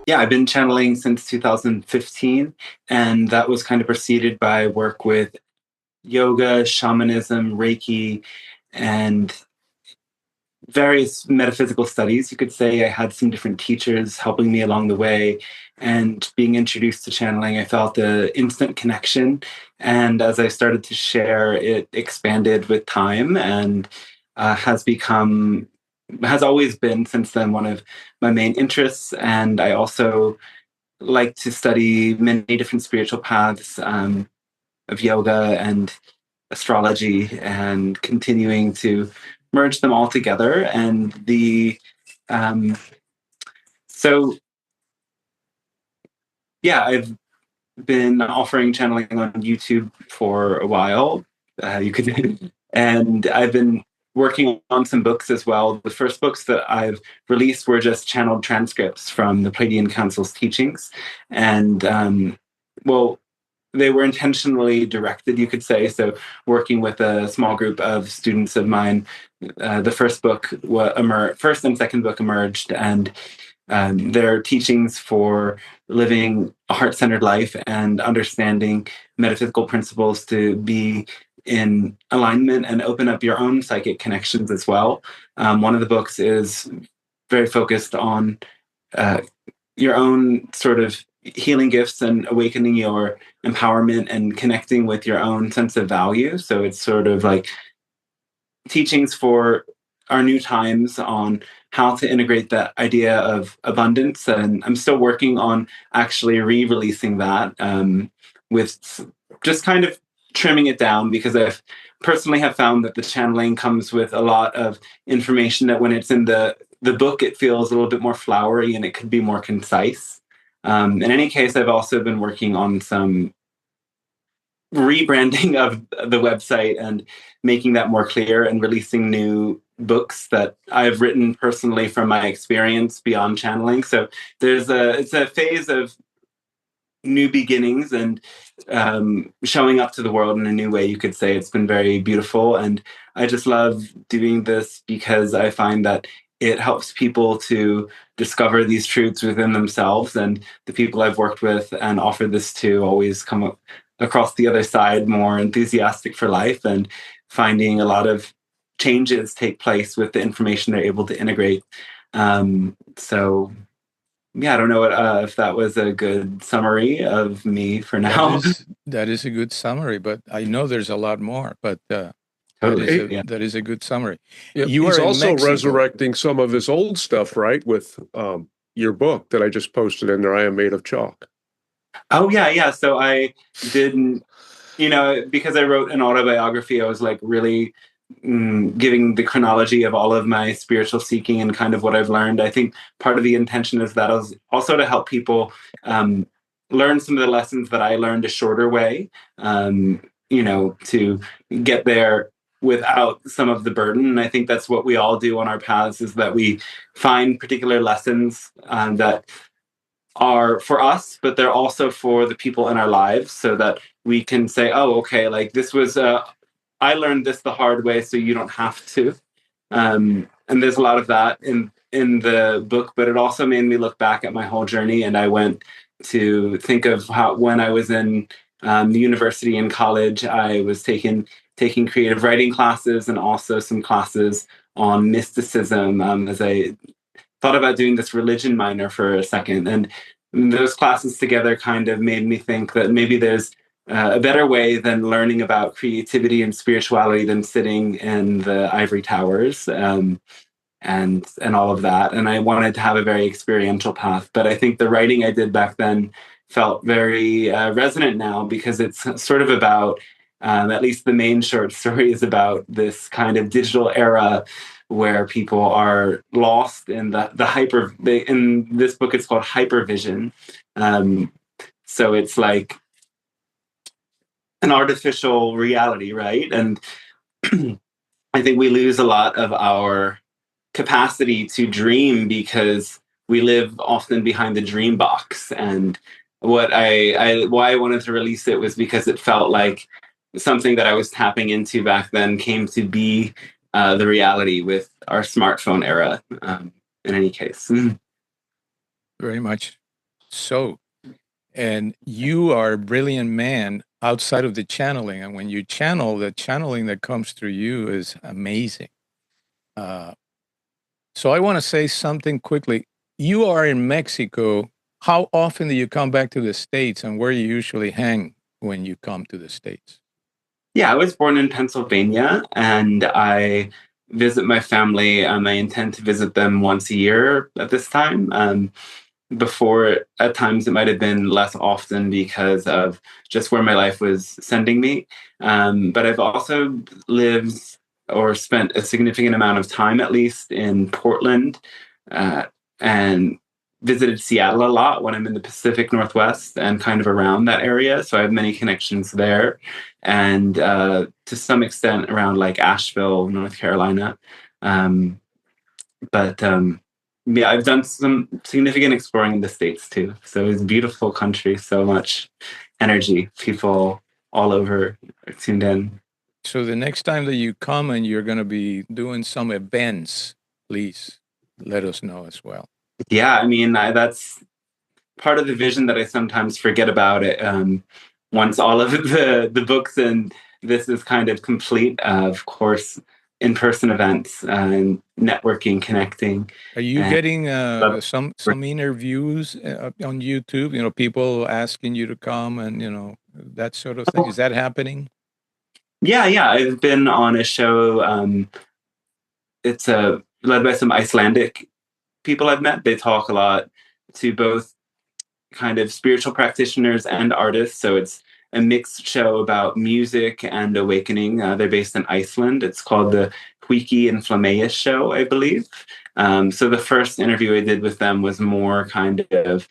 Yeah, I've been channeling since 2015, and that was kind of preceded by work with yoga, shamanism, Reiki, and various metaphysical studies. You could say I had some different teachers helping me along the way, and being introduced to channeling, I felt the instant connection. And as I started to share, it expanded with time and has become, has always been since then, one of my main interests. And I also like to study many different spiritual paths of yoga and astrology, and continuing to merge them all together. And um, so, yeah, I've been offering channeling on YouTube for a while. You could, and I've been working on some books as well. The first books that I've released were just channeled transcripts from the Pleiadian Council's teachings, and well, they were intentionally directed, you could say. So, working with a small group of students of mine, the first book, first and second book emerged, and their teachings for living a heart-centered life and understanding metaphysical principles to be in alignment and open up your own psychic connections as well. One of the books is very focused on uh, your own sort of healing gifts and awakening your empowerment and connecting with your own sense of value. So it's sort of like teachings for our new times on how to integrate that idea of abundance. And I'm still working on actually re-releasing that, with just kind of trimming it down, because I've personally have found that the channeling comes with a lot of information that when it's in the book, it feels a little bit more flowery and it could be more concise. In any case, I've also been working on some rebranding of the website and making that more clear, and releasing new books that I've written personally from my experience beyond channeling. So it's a phase of new beginnings and showing up to the world in a new way. You could say it's been very beautiful, and I just love doing this because I find that it helps people to discover these truths within themselves, and the people I've worked with and offered this to always come up across the other side more enthusiastic for life, and finding a lot of changes take place with the information they're able to integrate. So yeah, I don't know if that was a good summary of me for That now. is a good summary, but I know there's a lot more. But Totally. Yeah. that is a good summary. Yeah, You he's are in also Mexico. resurrecting some of his old stuff, right? With your book that I just posted in there, I Am Made of Chalk. Oh yeah, yeah. So I didn't, because I wrote an autobiography, I was like really giving the chronology of all of my spiritual seeking and kind of what I've learned. I think part of the intention is that was also to help people learn some of the lessons that I learned a shorter way, to get there without some of the burden. And I think that's what we all do on our paths, is that we find particular lessons that are for us, but they're also for the people in our lives, so that we can say, oh, okay, like this was, I learned this the hard way, so you don't have to. And there's a lot of that in the book, but it also made me look back at my whole journey. And I went to think of how, when I was in the university and college, I was taking creative writing classes and also some classes on mysticism, as I thought about doing this religion minor for a second. And those classes together kind of made me think that maybe there's a better way than learning about creativity and spirituality than sitting in the ivory towers, and all of that. And I wanted to have a very experiential path. But I think the writing I did back then felt very resonant now, because it's sort of about, at least the main short story is about this kind of digital era where people are lost in in this book it's called hypervision. So it's like an artificial reality, right? And I think we lose a lot of our capacity to dream because we live often behind the dream box. And why I wanted to release it was because it felt like something that I was tapping into back then came to be the reality with our smartphone era. In any case. Very much. so. And you are a brilliant man outside of the channeling. And when you channel, the channeling that comes through you is amazing. So I want to say something quickly. You are in Mexico. How often do you come back to the States, and where you usually hang when you come to the States? Yeah, I was born in Pennsylvania, and I visit my family. I intend to visit them once a year at this time. Before, at times, it might have been less often because of just where my life was sending me. But I've also lived or spent a significant amount of time, at least, in Portland, and visited Seattle a lot when I'm in the Pacific Northwest and kind of around that area. So I have many connections there. And to some extent around like Asheville, North Carolina. But yeah, I've done some significant exploring in the States too. So it's a beautiful country, so much energy, people all over are tuned in. So the next time that you come and you're going to be doing some events, please let us know as well. Yeah, I mean, that's part of the vision that I sometimes forget about it. Once all of the books and this is kind of complete, of course, in-person events and networking, connecting. Are you getting some interviews on YouTube? You know, people asking you to come and that sort of thing. Is that happening? Yeah. I've been on a show. It's led by some Icelandic people I've met. They talk a lot to both kind of spiritual practitioners and artists. So it's a mixed show about music and awakening. They're based in Iceland. It's called the Huiki and Flameus show, I believe. So the first interview I did with them was more kind of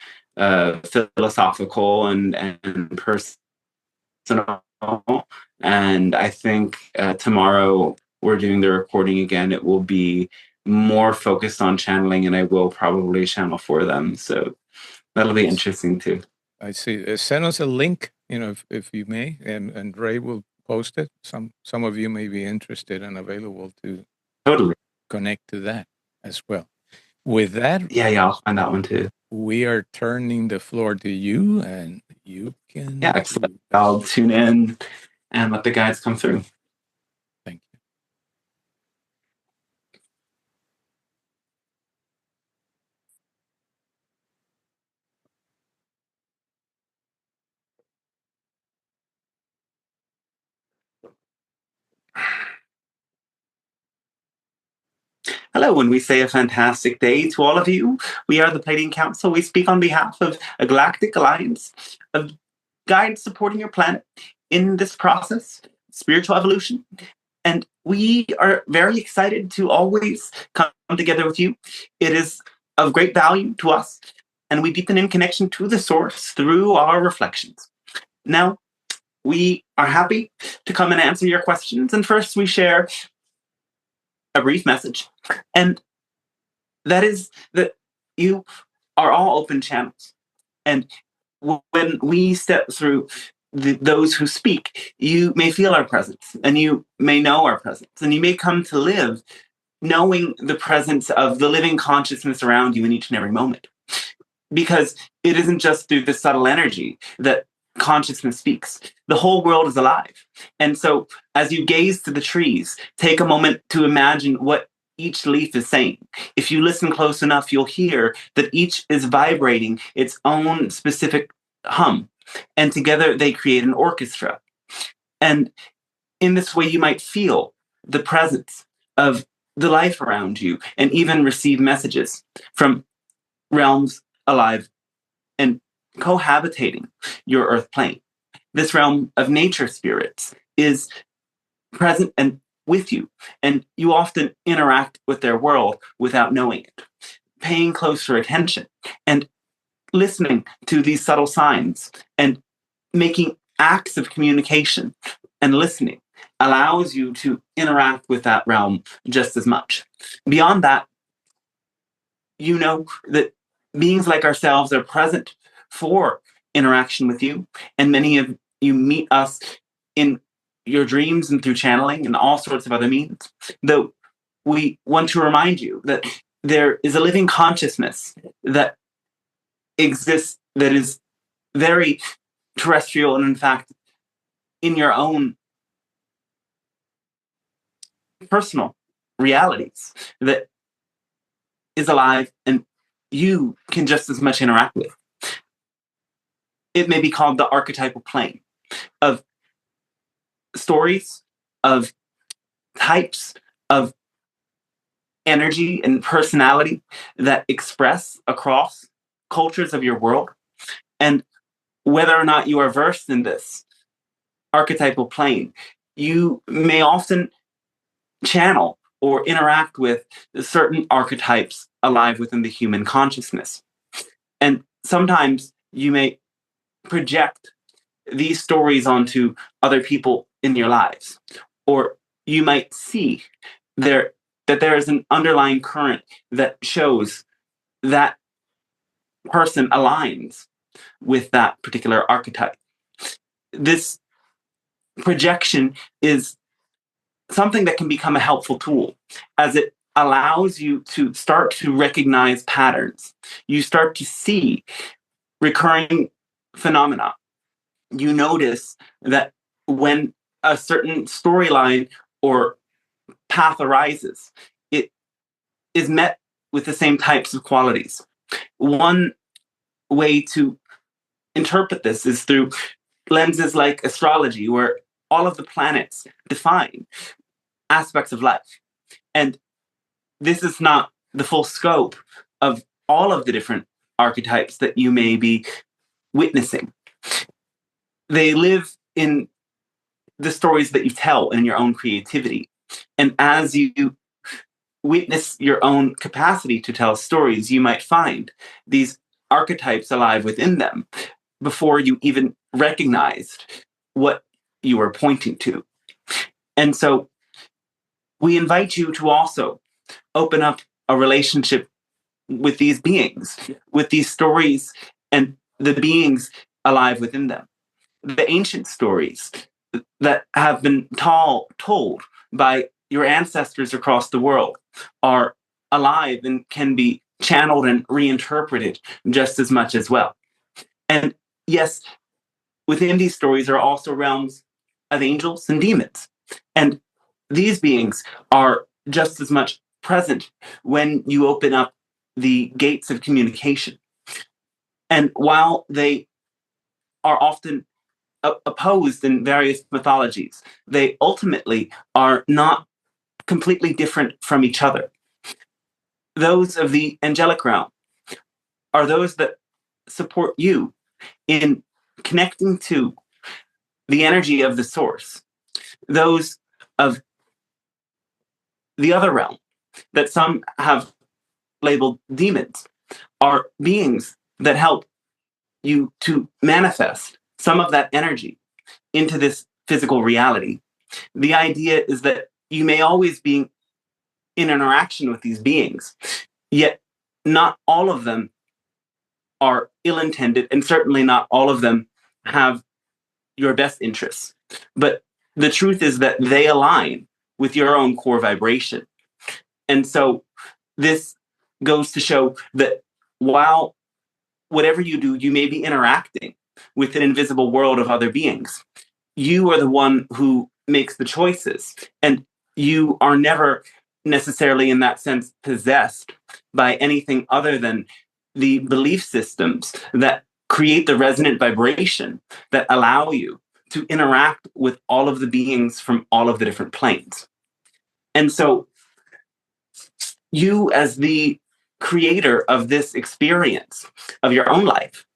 philosophical and personal. And I think tomorrow we're doing the recording again. It will be more focused on channeling, and I will probably channel for them. So that'll be interesting too. I see. Send us a link, if you may, and Ray will post it. Some of you may be interested and available to Totally connect to that as well. With that, yeah, I'll find that one too. We are turning the floor to you, and you can. Yeah, excellent. I'll tune in and let the guides come through. Thank you. Hello, when we say a fantastic day to all of you, we are the Pleiadian Council. We speak on behalf of a galactic alliance of guides supporting your planet in this process, spiritual evolution. And we are very excited to always come together with you. It is of great value to us, and we deepen in connection to the source through our reflections. Now, we are happy to come and answer your questions. And first, we share a brief message, and that is that you are all open channels. And when we step through those who speak, you may feel our presence, and you may know our presence, and you may come to live knowing the presence of the living consciousness around you in each and every moment. Because it isn't just through the subtle energy that consciousness speaks. The whole world is alive. And so as you gaze to the trees, take a moment to imagine what each leaf is saying. If you listen close enough, you'll hear that each is vibrating its own specific hum. And together they create an orchestra. And in this way, you might feel the presence of the life around you and even receive messages from realms alive and cohabitating your earth plane. This realm of nature spirits is present and with you, and you often interact with their world without knowing it. Paying closer attention and listening to these subtle signs and making acts of communication and listening allows you to interact with that realm just as much. Beyond that, you know that beings like ourselves are present for interaction with you, and many of you meet us in your dreams and through channeling and all sorts of other means. Though we want to remind you that there is a living consciousness that exists that is very terrestrial, and in fact, in your own personal realities, that is alive and you can just as much interact with. It may be called the archetypal plane of stories, of types of energy and personality that express across cultures of your world. And whether or not you are versed in this archetypal plane, you may often channel or interact with certain archetypes alive within the human consciousness. And sometimes you may project these stories onto other people in your lives, or you might see that there is an underlying current that shows that person aligns with that particular archetype. This projection is something that can become a helpful tool, as it allows you to start to recognize patterns. You start to see recurring phenomena. You notice that when a certain storyline or path arises, it is met with the same types of qualities. One way to interpret this is through lenses like astrology, where all of the planets define aspects of life. And this is not the full scope of all of the different archetypes that you may be witnessing. They live in the stories that you tell in your own creativity. And as you witness your own capacity to tell stories, you might find these archetypes alive within them before you even recognized what you were pointing to. And so we invite you to also open up a relationship with these beings, with these stories and the beings alive within them. The ancient stories that have been told by your ancestors across the world are alive and can be channeled and reinterpreted just as much as well. And yes, within these stories are also realms of angels and demons. And these beings are just as much present when you open up the gates of communication. And while they are often opposed in various mythologies, they ultimately are not completely different from each other. Those of the angelic realm are those that support you in connecting to the energy of the source. Those of the other realm that some have labeled demons are beings that help you to manifest some of that energy into this physical reality. The idea is that you may always be in interaction with these beings, yet not all of them are ill-intended, and certainly not all of them have your best interests. But the truth is that they align with your own core vibration. And so this goes to show that while whatever you do, you may be interacting with an invisible world of other beings, you are the one who makes the choices. And you are never necessarily, in that sense, possessed by anything other than the belief systems that create the resonant vibration that allow you to interact with all of the beings from all of the different planes. And so you, as the creator of this experience of your own life,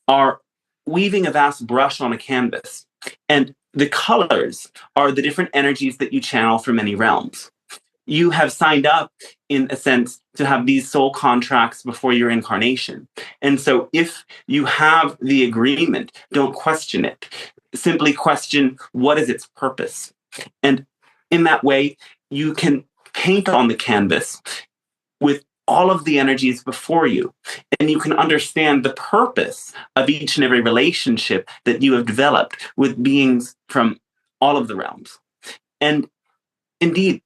are weaving a vast brush on a canvas. And the colors are the different energies that you channel from many realms. You have signed up, in a sense, to have these soul contracts before your incarnation. And so if you have the agreement, don't question it. Simply question, what is its purpose? And in that way, you can paint on the canvas with all of the energies before you, and you can understand the purpose of each and every relationship that you have developed with beings from all of the realms. And indeed,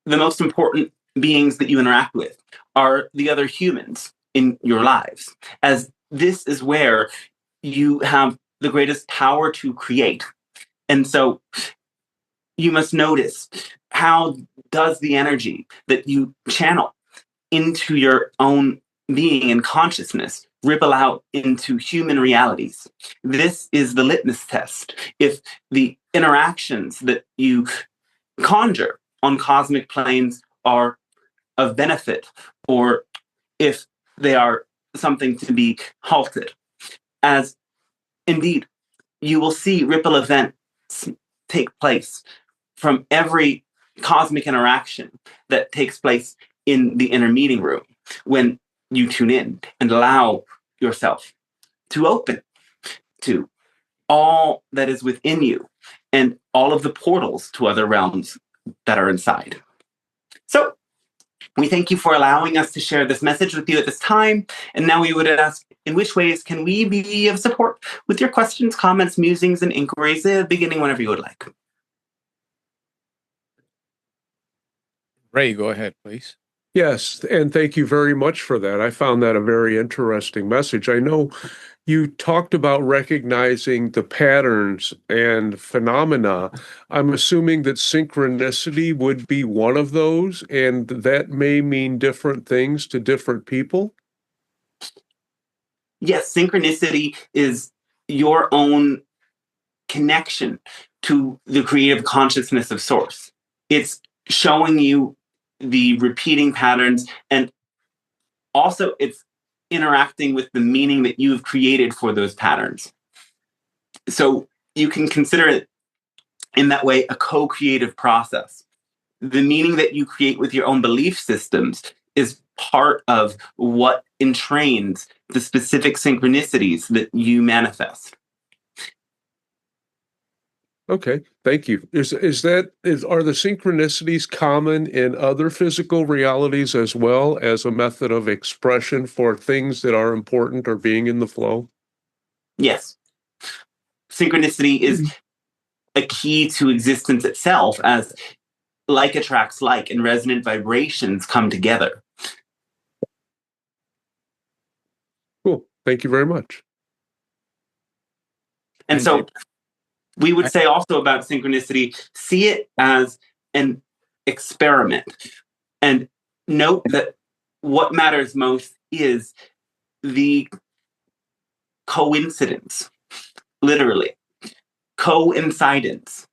the most important beings that you interact with are the other humans in your lives, as this is where you have the greatest power to create. And so you must notice, how does the energy that you channel into your own being and consciousness ripple out into human realities? This is the litmus test. If the interactions that you conjure on cosmic planes are of benefit, or if they are something to be halted, as indeed you will see ripple events take place from every cosmic interaction that takes place in the inner meeting room when you tune in and allow yourself to open to all that is within you and all of the portals to other realms that are inside. So we thank you for allowing us to share this message with you at this time. And now we would ask, in which ways can we be of support with your questions, comments, musings, and inquiries, beginning whenever you would like. Ray, go ahead, please. Yes, and thank you very much for that. I found that a very interesting message. I know you talked about recognizing the patterns and phenomena. I'm assuming that synchronicity would be one of those, and that may mean different things to different people. Yes, synchronicity is your own connection to the creative consciousness of Source. It's showing you the repeating patterns, and also it's interacting with the meaning that you've created for those patterns. So you can consider it in that way a co-creative process. The meaning that you create with your own belief systems is part of what entrains the specific synchronicities that you manifest. Okay, thank you. Are the synchronicities common in other physical realities as well as a method of expression for things that are important or being in the flow? Yes. Synchronicity is a key to existence itself, as like attracts like and resonant vibrations come together. Cool. Thank you very much. And so we would say also about synchronicity, see it as an experiment. And note that what matters most is the coincidence, literally, coincidence.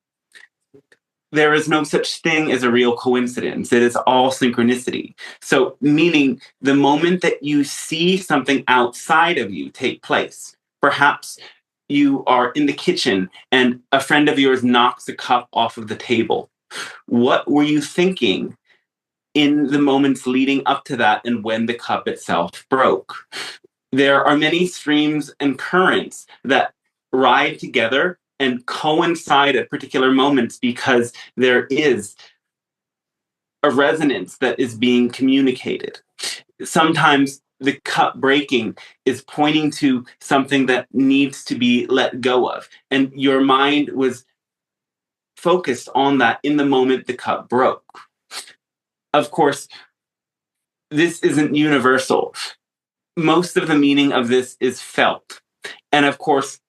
There is no such thing as a real coincidence. It is all synchronicity. So, meaning the moment that you see something outside of you take place, perhaps you are in the kitchen and a friend of yours knocks a cup off of the table. What were you thinking in the moments leading up to that and when the cup itself broke? There are many streams and currents that ride together and coincide at particular moments because there is a resonance that is being communicated. Sometimes the cup breaking is pointing to something that needs to be let go of, and your mind was focused on that in the moment the cup broke. Of course, this isn't universal. Most of the meaning of this is felt. And of course,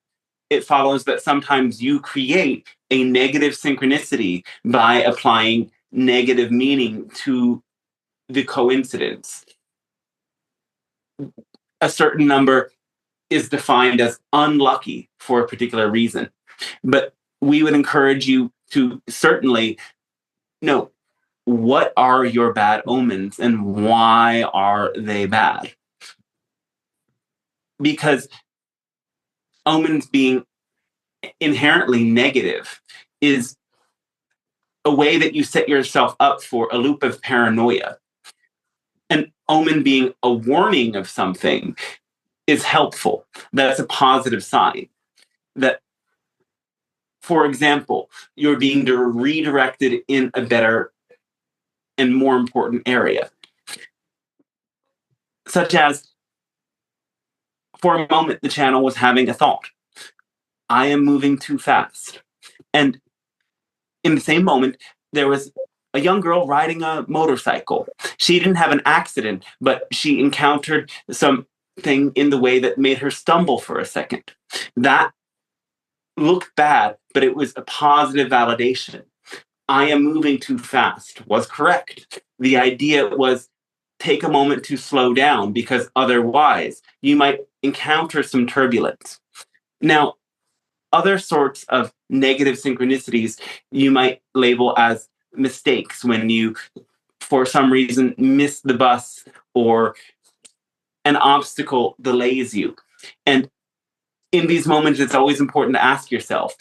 it follows that sometimes you create a negative synchronicity by applying negative meaning to the coincidence. A certain number is defined as unlucky for a particular reason. But we would encourage you to certainly know, what are your bad omens and why are they bad? Because omens being inherently negative is a way that you set yourself up for a loop of paranoia. An omen being a warning of something is helpful. That's a positive sign. That, for example, you're being redirected in a better and more important area. Such as, for a moment, the channel was having a thought. I am moving too fast. And in the same moment, there was a young girl riding a motorcycle. She didn't have an accident, but she encountered some thing in the way that made her stumble for a second. That looked bad, but it was a positive validation. I am moving too fast was correct. The idea was take a moment to slow down because otherwise you might encounter some turbulence. Now, other sorts of negative synchronicities you might label as mistakes when you, for some reason, miss the bus or an obstacle delays you. And in these moments, it's always important to ask yourself,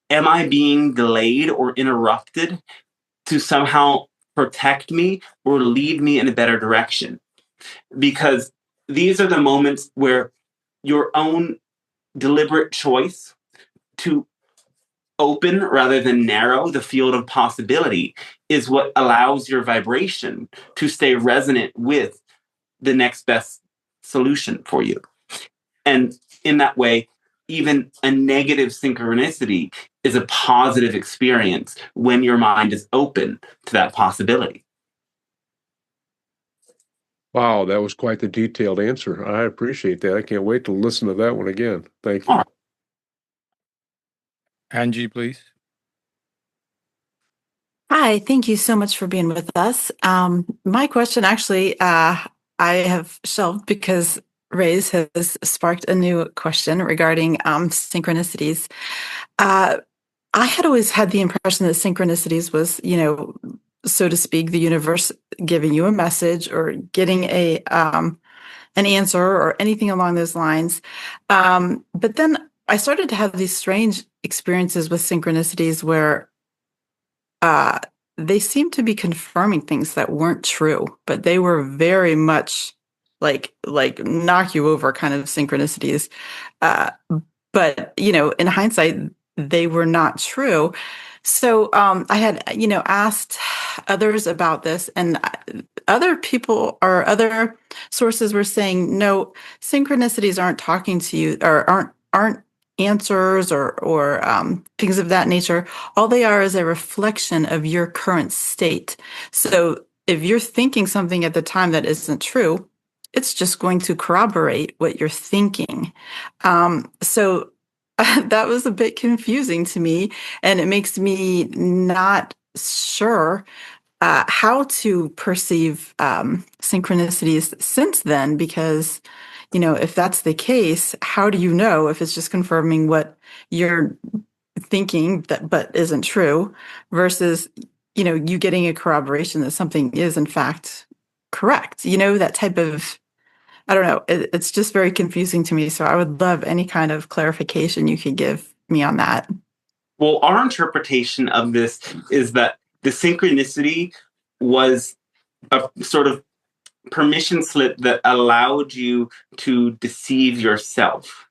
am I being delayed or interrupted to somehow protect me or lead me in a better direction? Because these are the moments where your own deliberate choice to open rather than narrow the field of possibility is what allows your vibration to stay resonant with the next best solution for you. And in that way, even a negative synchronicity is a positive experience when your mind is open to that possibility. Wow, that was quite the detailed answer. I appreciate that. I can't wait to listen to that one again. Thank you. Angie, please. Hi, thank you so much for being with us. My question actually, I have shelved because Ray's has sparked a new question regarding synchronicities. I had always had the impression that synchronicities was, so to speak, the universe giving you a message or getting an answer or anything along those lines. But then I started to have these strange experiences with synchronicities where they seemed to be confirming things that weren't true, but they were very much like knock you over kind of synchronicities. But in hindsight, they were not true. So I had asked others about this, and other people or other sources were saying no, synchronicities aren't talking to you or aren't answers or things of that nature. All they are is a reflection of your current state. So if you're thinking something at the time that isn't true, it's just going to corroborate what you're thinking. So that was a bit confusing to me, and it makes me not sure how to perceive synchronicities since then, because if that's the case, how do you know if it's just confirming what you're thinking that but isn't true versus you getting a corroboration that something is in fact correct? That type of, I don't know, it's just very confusing to me. So I would love any kind of clarification you could give me on that. Well, our interpretation of this is that the synchronicity was a sort of permission slip that allowed you to deceive yourself,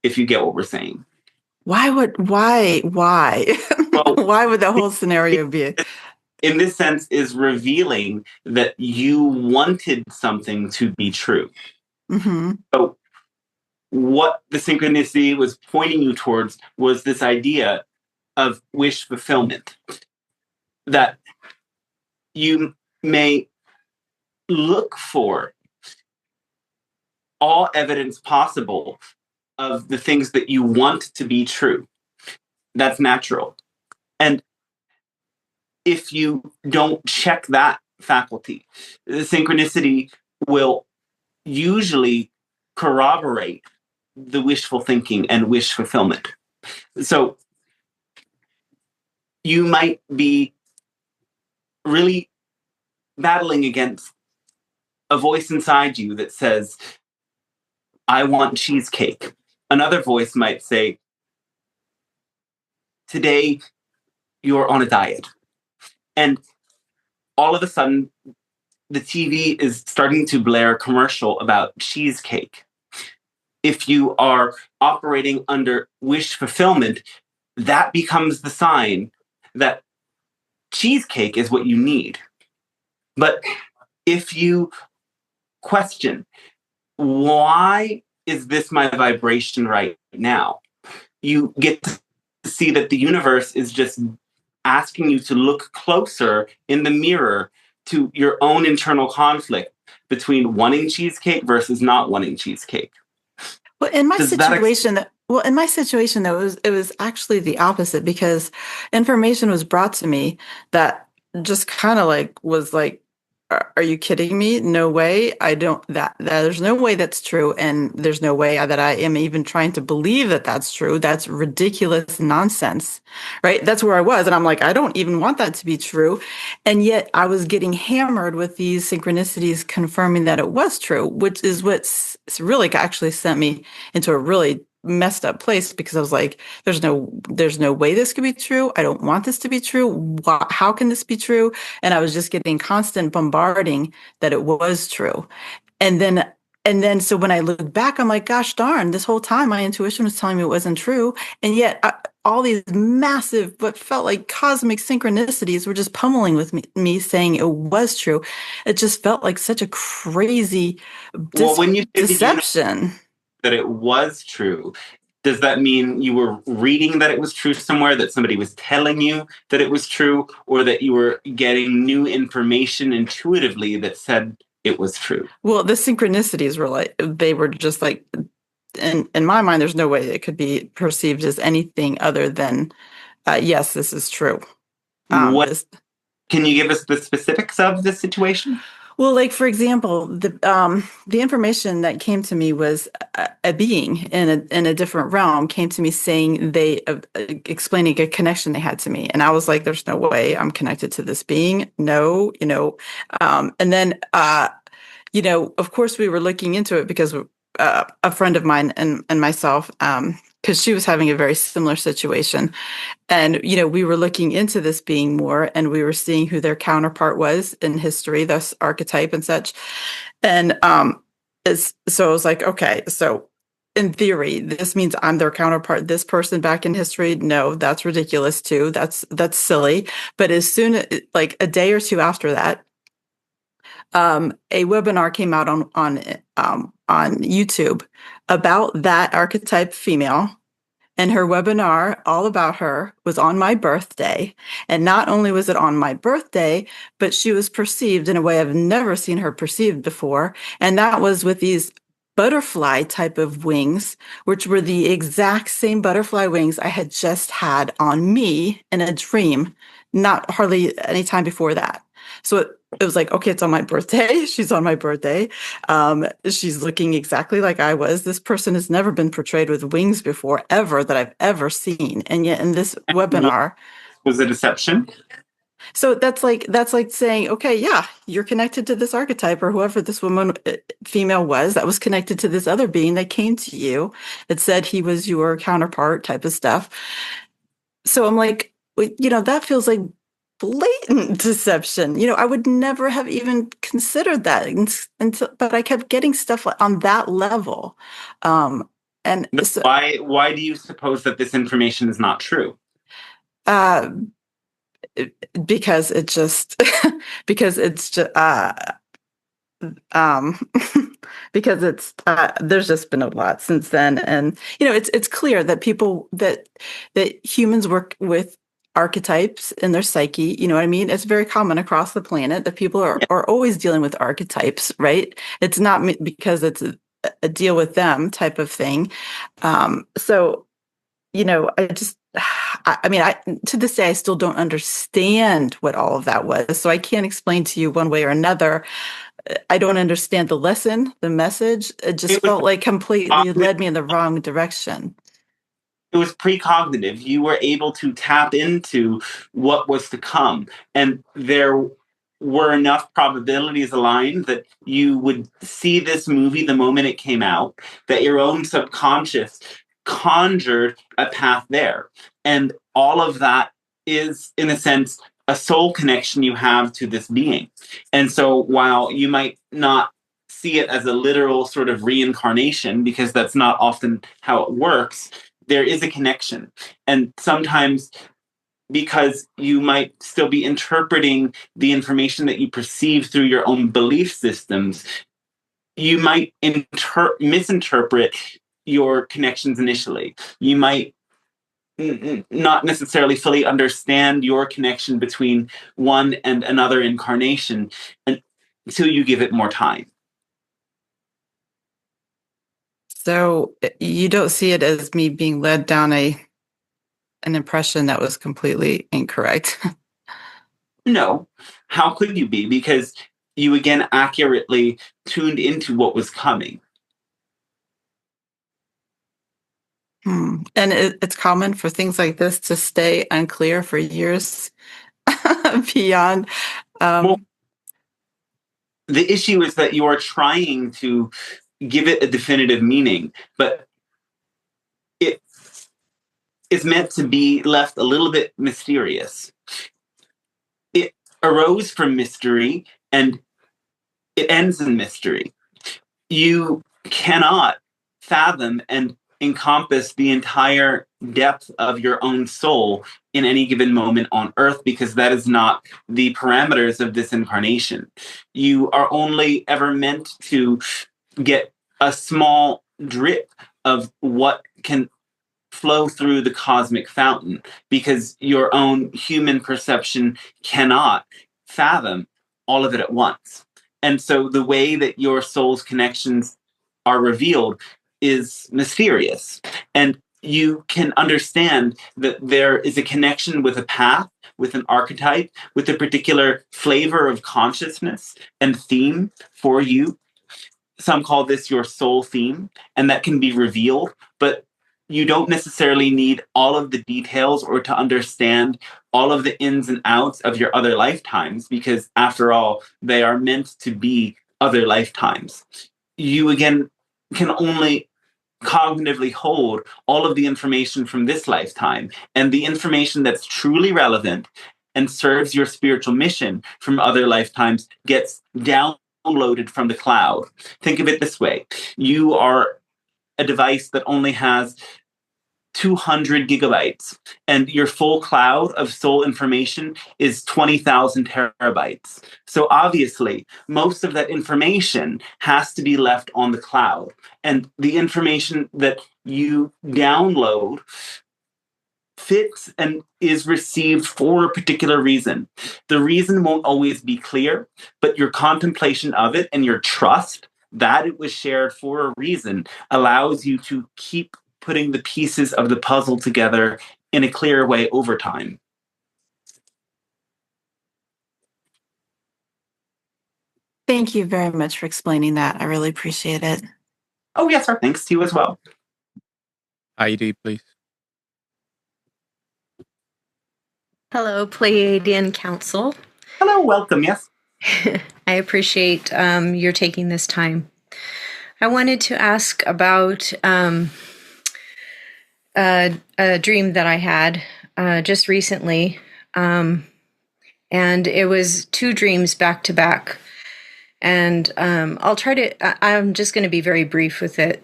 if you get what we're saying. Why? Well, why would the whole scenario be? In this sense, is revealing that you wanted something to be true. Mm-hmm. So what the synchronicity was pointing you towards was this idea of wish fulfillment, that you may look for all evidence possible of the things that you want to be true. That's natural. And if you don't check that faculty, the synchronicity will usually corroborate the wishful thinking and wish fulfillment. So you might be really battling against a voice inside you that says, I want cheesecake. Another voice might say, today you're on a diet. And all of a sudden, the TV is starting to blare a commercial about cheesecake. If you are operating under wish fulfillment, that becomes the sign that cheesecake is what you need. But if you question, why is this my vibration right now? You get to see that the universe is just asking you to look closer in the mirror to your own internal conflict between wanting cheesecake versus not wanting cheesecake. Well, in my situation, though, it was actually the opposite, because information was brought to me that just kind of like was like, are you kidding me? No way. I don't that there's no way that's true, and there's no way that I am even trying to believe that that's true. That's ridiculous nonsense, right? That's where I was, and I'm like, I don't even want that to be true, and yet I was getting hammered with these synchronicities confirming that it was true, which is what's really actually sent me into a really messed up place, because I was like, there's no way this could be true. I don't want this to be true. How can this be true? And I was just getting constant bombarding that it was true. And then so when I look back, I'm like, gosh darn, this whole time my intuition was telling me it wasn't true. And yet all these massive, what felt like cosmic synchronicities were just pummeling with me saying it was true. It just felt like such a crazy deception. That it was true, does that mean you were reading that it was true somewhere, that somebody was telling you that it was true, or that you were getting new information intuitively that said it was true? Well, the synchronicities were like, they were just like, in my mind, there's no way it could be perceived as anything other than, yes, this is true. Can you give us the specifics of the situation? Well, like, for example, the information that came to me was a being in a different realm came to me saying explaining a connection they had to me, and I was like, "There's no way I'm connected to this being." No, and then of course, we were looking into it because a friend of mine and myself, because she was having a very similar situation. And, we were looking into this being more, and we were seeing who their counterpart was in history, thus archetype and such. And so I was like, okay, so in theory, this means I'm their counterpart. This person back in history, no, that's ridiculous too. That's silly. But as soon like a day or two after that, a webinar came out on YouTube about that archetype female. And her webinar, all about her, was on my birthday. And not only was it on my birthday, but she was perceived in a way I've never seen her perceived before. And that was with these butterfly type of wings, which were the exact same butterfly wings I had just had on me in a dream, not hardly any time before that. So it was like, okay, it's on my birthday. She's on my birthday. She's looking exactly like I was. This person has never been portrayed with wings before, ever, that I've ever seen. And yet in this webinar, was a deception. So that's like saying, okay, yeah, you're connected to this archetype, or whoever this woman, female was, that was connected to this other being that came to you that said he was your counterpart type of stuff. So I'm like, that feels like blatant deception. I would never have even considered that until, but I kept getting stuff on that level. And so, why do you suppose that this information is not true? Because it just because it's just because it's there's just been a lot since then, and it's clear that people that humans work with archetypes in their psyche. You know what I mean? It's very common across the planet that people are always dealing with archetypes, right? It's not because it's a deal with them type of thing. So I to this day, I still don't understand what all of that was. So I can't explain to you one way or another. I don't understand the lesson, the message. It just felt like completely led me in the wrong direction. It was precognitive. You were able to tap into what was to come. And there were enough probabilities aligned that you would see this movie the moment it came out, that your own subconscious conjured a path there. And all of that is, in a sense, a soul connection you have to this being. And so while you might not see it as a literal sort of reincarnation, because that's not often how it works, there is a connection. And sometimes, because you might still be interpreting the information that you perceive through your own belief systems, you might misinterpret your connections initially. You might not necessarily fully understand your connection between one and another incarnation until you give it more time. So you don't see it as me being led down an impression that was completely incorrect. No. How could you be? Because you again accurately tuned into what was coming. And it's common for things like this to stay unclear for years beyond. Well, the issue is that you are trying to give it a definitive meaning, but it is meant to be left a little bit mysterious. It arose from mystery and it ends in mystery. You cannot fathom and encompass the entire depth of your own soul in any given moment on earth, because that is not the parameters of this incarnation. You are only ever meant to get a small drip of what can flow through the cosmic fountain, because your own human perception cannot fathom all of it at once. And so the way that your soul's connections are revealed is mysterious. And you can understand that there is a connection with a path, with an archetype, with a particular flavor of consciousness and theme for you. Some call this your soul theme, and that can be revealed, but you don't necessarily need all of the details or to understand all of the ins and outs of your other lifetimes, because after all, they are meant to be other lifetimes. You again can only cognitively hold all of the information from this lifetime, and the information that's truly relevant and serves your spiritual mission from other lifetimes gets downloaded from the cloud. Think of it this way. You are a device that only has 200 gigabytes, and your full cloud of soul information is 20,000 terabytes. So obviously, most of that information has to be left on the cloud. And the information that you download fits and is received for a particular reason. The reason won't always be clear, but your contemplation of it and your trust that it was shared for a reason allows you to keep putting the pieces of the puzzle together in a clear way over time. Thank you very much for explaining that. I really appreciate it. Oh, yes, sir. Thanks to you as well. Heidi, please. Hello, Pleiadian Council. Hello, welcome, yes. I appreciate your taking this time. I wanted to ask about a dream that I had just recently. And it was 2 dreams back to back. And I'm just going to be very brief with it.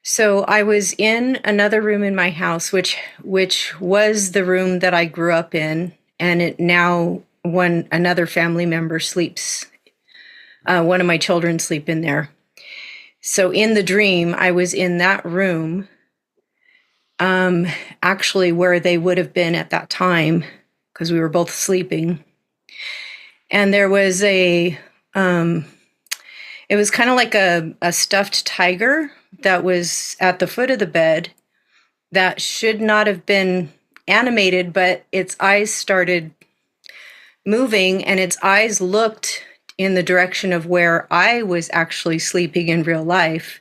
So I was in another room in my house, which was the room that I grew up in. And it now, when another family member sleeps, one of my children sleep in there. So in the dream, I was in that room, actually where they would have been at that time, because we were both sleeping. And there was it was kind of like a stuffed tiger that was at the foot of the bed that should not have been animated, but its eyes started moving and its eyes looked in the direction of where I was actually sleeping in real life.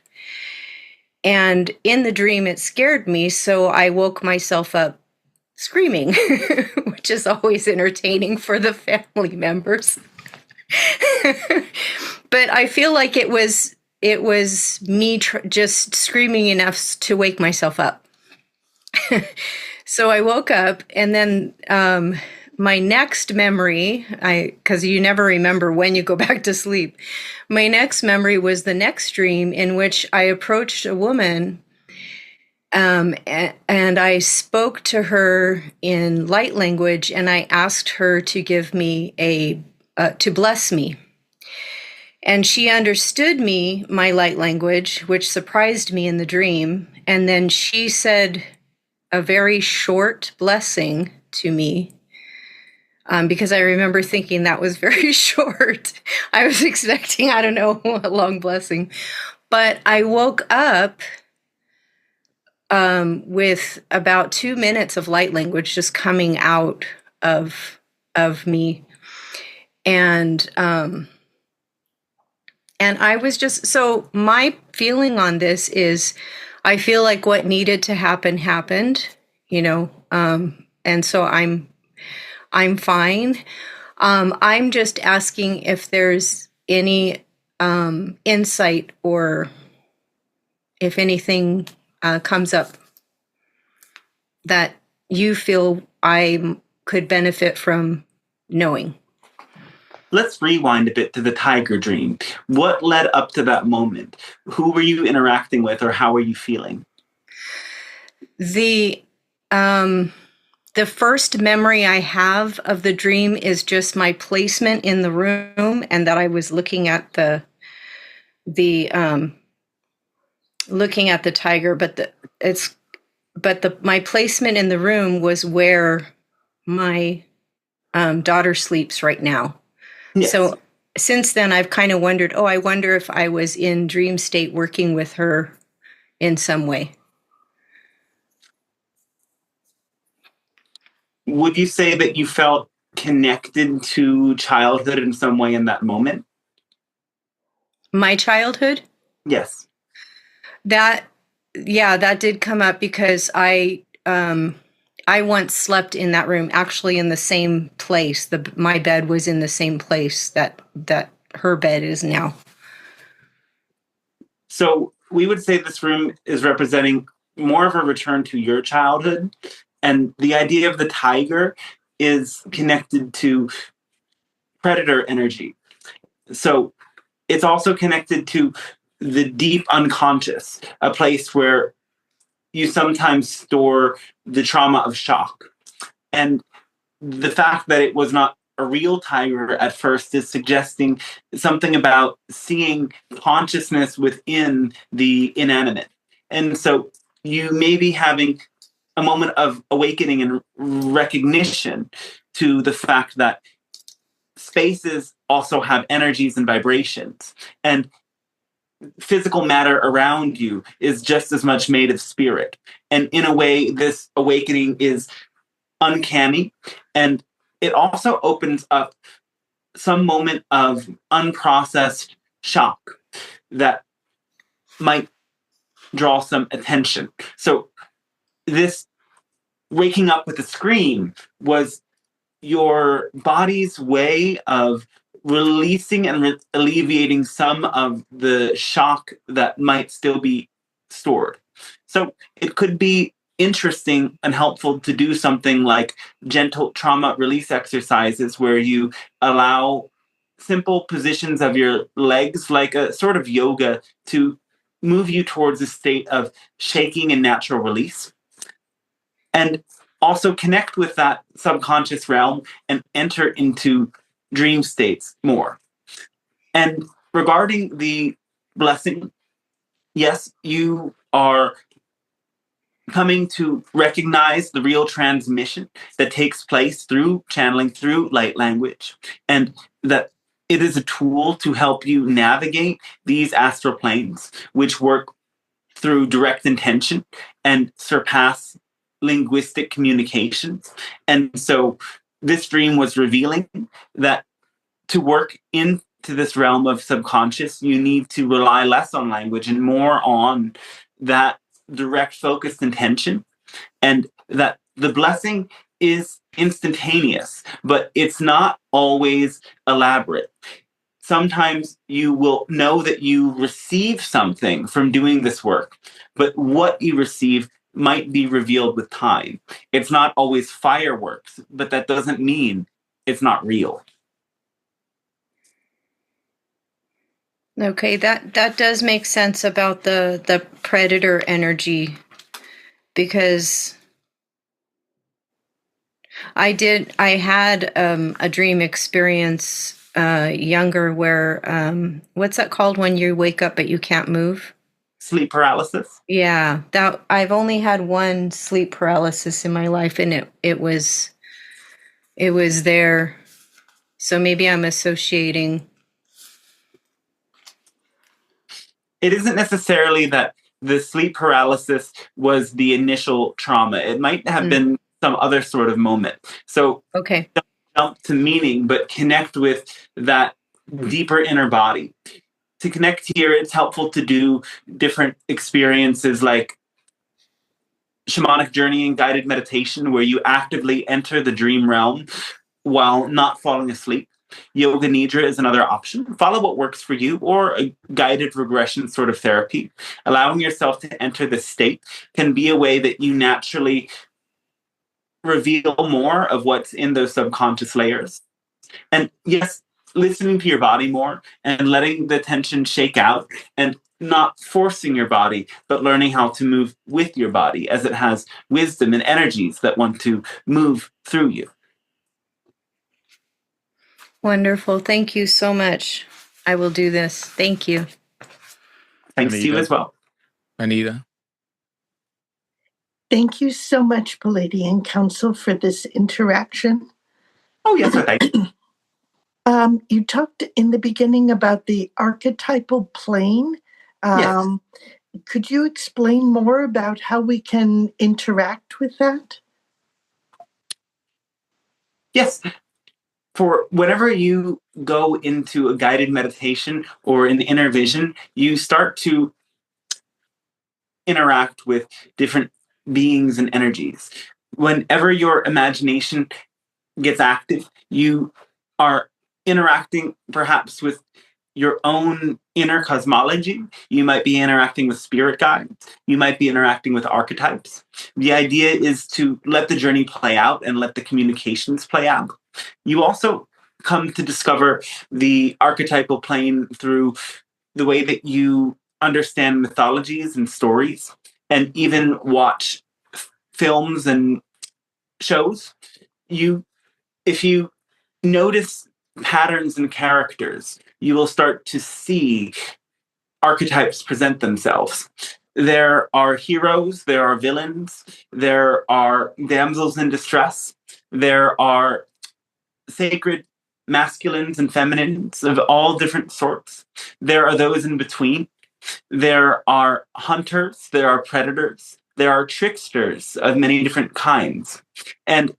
And in the dream, it scared me, so I woke myself up screaming, which is always entertaining for the family members. But I feel like it was me just screaming enough to wake myself up. So I woke up, and then my next memory, because you never remember when you go back to sleep, my next memory was the next dream in which I approached a woman, and I spoke to her in light language, and I asked her to give me to bless me. And she understood my light language, which surprised me in the dream. And then she said a very short blessing to me, because I remember thinking that was very short. I was expecting, I don't know, a long blessing. But I woke up with about 2 minutes of light language just coming out of me, and I was just, so my feeling on this is, I feel like what needed to happen happened, and so I'm fine. I'm just asking if there's any insight, or if anything comes up that you feel I could benefit from knowing. Let's rewind a bit to the tiger dream. What led up to that moment? Who were you interacting with, or how were you feeling? The first memory I have of the dream is just my placement in the room, and that I was looking at the tiger, but my placement in the room was where my daughter sleeps right now. Yes. So since then, I've kind of wondered, I wonder if I was in dream state working with her in some way. Would you say that you felt connected to childhood in some way in that moment? My childhood? Yes. That did come up, because I once slept in that room, actually in the same place. My bed was in the same place that her bed is now. So we would say this room is representing more of a return to your childhood. And the idea of the tiger is connected to predator energy. So it's also connected to the deep unconscious, a place where you sometimes store the trauma of shock. And the fact that it was not a real tiger at first is suggesting something about seeing consciousness within the inanimate. And so you may be having a moment of awakening and recognition to the fact that spaces also have energies and vibrations. And physical matter around you is just as much made of spirit. And in a way, this awakening is uncanny. And it also opens up some moment of unprocessed shock that might draw some attention. So this waking up with a scream was your body's way of releasing and alleviating some of the shock that might still be stored. So it could be interesting and helpful to do something like gentle trauma release exercises, where you allow simple positions of your legs, like a sort of yoga, to move you towards a state of shaking and natural release. And also connect with that subconscious realm and enter into dream states more. And regarding the blessing, yes, you are coming to recognize the real transmission that takes place through channeling, through light language, and that it is a tool to help you navigate these astral planes, which work through direct intention and surpass linguistic communications. And so this dream was revealing that to work into this realm of subconscious, you need to rely less on language and more on that direct focused intention, and that the blessing is instantaneous, but it's not always elaborate. Sometimes you will know that you receive something from doing this work, but what you receive might be revealed with time. It's not always fireworks, but that doesn't mean it's not real. Okay, that does make sense about the predator energy, because I had a dream experience younger where what's that called when you wake up but you can't move? Sleep paralysis? Yeah, that I've only had one sleep paralysis in my life, and it was there. So maybe I'm associating. it isn't necessarily that the sleep paralysis was the initial trauma. It might have been some other sort of moment. So Okay. don't jump to meaning, but connect with that deeper inner body. To connect here, it's helpful to do different experiences like shamanic journey and guided meditation, where you actively enter the dream realm while not falling asleep. Yoga Nidra is another option. Follow what works for you, or a guided regression sort of therapy. Allowing yourself to enter this state can be a way that you naturally reveal more of what's in those subconscious layers. And yes, listening to your body more and letting the tension shake out, and not forcing your body, but learning how to move with your body as it has wisdom and energies that want to move through you. Wonderful. Thank you so much. I will do this. Thank you. Thanks to you Anita? as well. Anita? Thank you so much, Pleiadian Council, for this interaction. Oh, yes, thank you. You talked in the beginning about the archetypal plane. Yes. Could you explain more about how we can interact with that? Yes. For whenever you go into a guided meditation or an inner vision, you start to interact with different beings and energies. Whenever your imagination gets active, you are interacting perhaps with your own inner cosmology. You might be interacting with spirit guides. You might be interacting with archetypes. The idea is to let the journey play out and let the communications play out. You also come to discover the archetypal plane through the way that you understand mythologies and stories, and even watch films and shows. If you notice patterns in characters, you will start to see archetypes present themselves. There are heroes, there are villains, there are damsels in distress, there are sacred masculines and feminines of all different sorts. There are those in between. There are hunters, there are predators, there are tricksters of many different kinds. And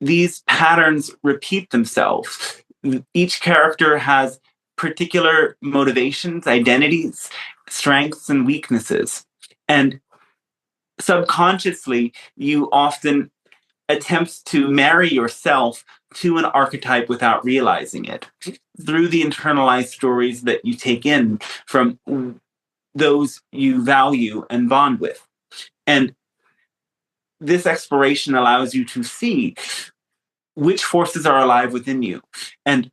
these patterns repeat themselves. Each character has particular motivations, identities, strengths, and weaknesses. And subconsciously, you often attempt to marry yourself to an archetype without realizing it through the internalized stories that you take in from those you value and bond with. And this exploration allows you to see which forces are alive within you and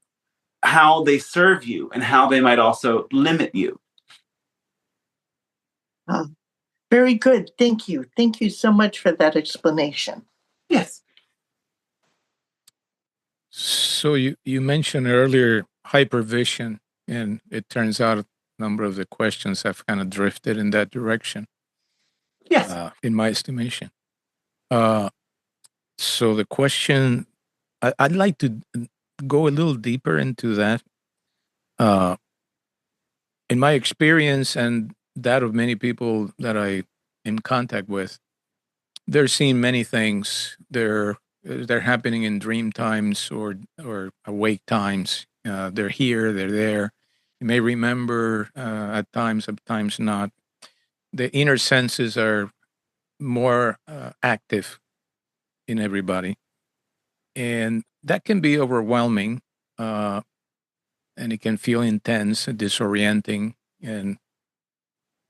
how they serve you and how they might also limit you. Very good. Thank you. Thank you so much for that explanation. Yes. So you mentioned earlier hypervision, and it turns out a number of the questions have kind of drifted in that direction. Yes. In my estimation. So the question, I'd like to go a little deeper into that. In my experience and that of many people that I in contact with, they're seeing many things. They're happening in dream times or awake times. They're here, they're there. You may remember at times not. The inner senses are more active in everybody, and that can be overwhelming, and it can feel intense and disorienting, and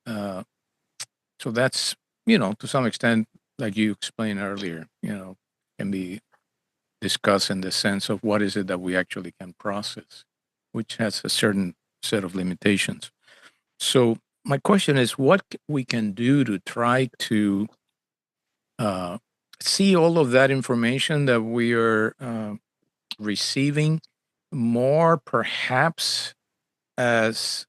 so that's, to some extent, like you explained earlier, can be discussed in the sense of what is it that we actually can process, which has a certain set of limitations. So my question is, what we can do to try to see all of that information that we are receiving more perhaps as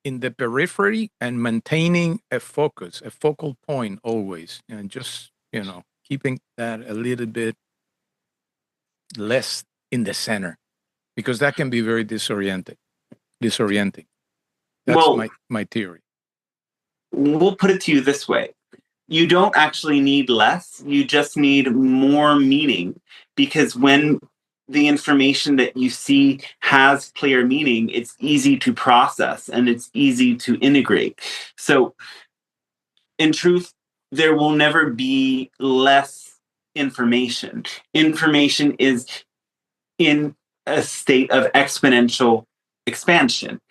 in the periphery, and maintaining a focus, a focal point always, and just, keeping that a little bit less in the center, because that can be very disorienting. That's Well, my theory. we'll put it to you this way. You don't actually need less, you just need more meaning, because when the information that you see has clear meaning, it's easy to process and it's easy to integrate. So, in truth, there will never be less information. Information is in a state of exponential expansion,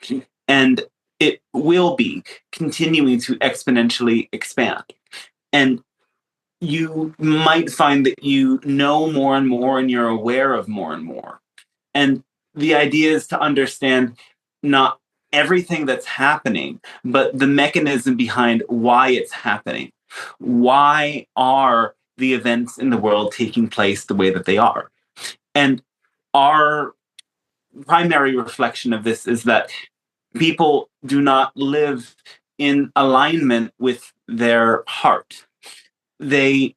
and it will be continuing to exponentially expand. And you might find that you know more and more and you're aware of more and more. And the idea is to understand not everything that's happening, but the mechanism behind why it's happening. Why are the events in the world taking place the way that they are? And our primary reflection of this is that people do not live in alignment with their heart. They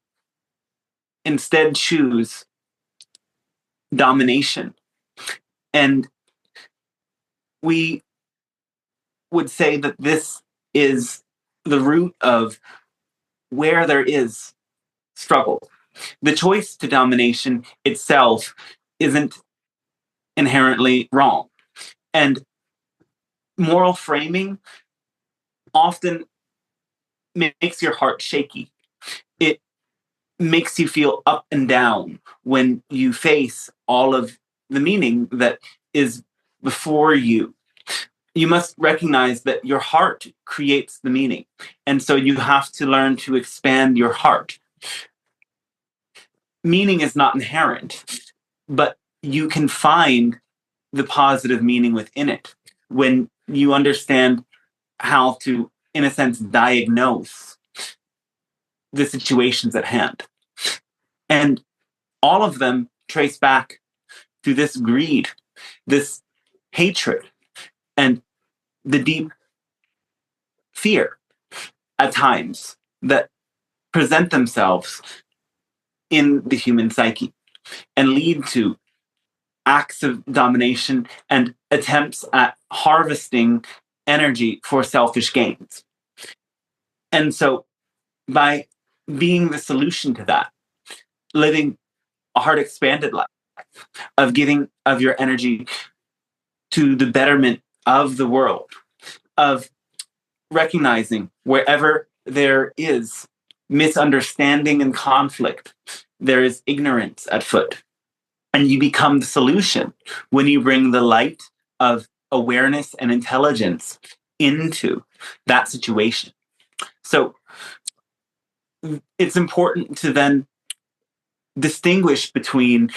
instead choose domination. And we would say that this is the root of where there is struggle. The choice to domination itself isn't inherently wrong. And moral framing often makes your heart shaky. It makes you feel up and down when you face all of the meaning that is before you. You must recognize that your heart creates the meaning. And so you have to learn to expand your heart. Meaning is not inherent, but you can find the positive meaning within it when you understand how to, in a sense, diagnose the situations at hand. And all of them trace back to this greed, this hatred, and the deep fear at times that present themselves in the human psyche and lead to acts of domination and attempts at harvesting energy for selfish gains. And so, by being the solution to that, living a heart expanded life, of giving of your energy to the betterment of the world, of recognizing wherever there is misunderstanding and conflict, there is ignorance at foot. And you become the solution when you bring the light of awareness and intelligence into that situation. So it's important to then distinguish between